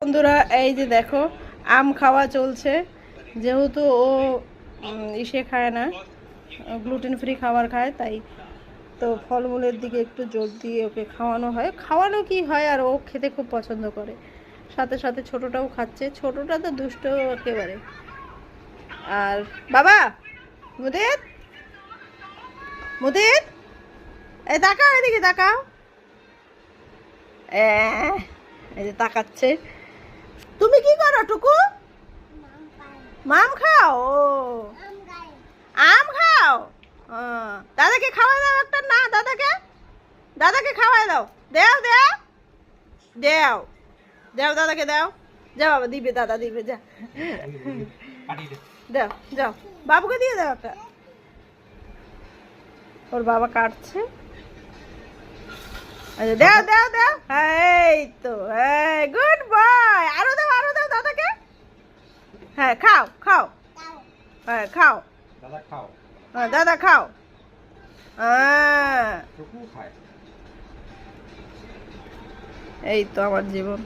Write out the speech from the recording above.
বন্ধুরা এই যে দেখো আম খাওয়া চলছে, যেহেতু ও ইসে খায় না, গ্লুটেন ফ্রি খাবার খায়, তাই তো ফলমূলের দিকে একটু জোর দিয়ে ওকে খাওয়ানো হয়। খাওয়ানো কি হয়, আর ও খেতে খুব পছন্দ করে, সাথে সাথে ছোটটাও খাচ্ছে। ছোটটা তো দুষ্ট একেবারে। আর বাবা মুদিত, মুদিত এই তাকাও, এদিকে তাকাও। এই যে তাকাচ্ছে। তুমি কি করো টুকু? মাম খাও? ও আম খাও। দাদাকে খাওয়াই দাও একটা, না দাদাকে, দাদাকে খাওয়াই দাও। দেও দেও দেও দেও, দাদাকে দাও। যাও বাবা, দিবে, দাদা দিবে, যা দাও, যাও বাবুকে দিয়ে দাও একটা। ওর বাবা কাটছে। আচ্ছা দাও দাও দাও, এই তো, গুড বয়। আরো দাও, আরো দাও দাদাকে। হ্যাঁ খাও খাও, হ্যাঁ খাও, দাদা খাও। হ্যাঁ দাদা খাও। টুকু খায়। এই তো আমার জীবন।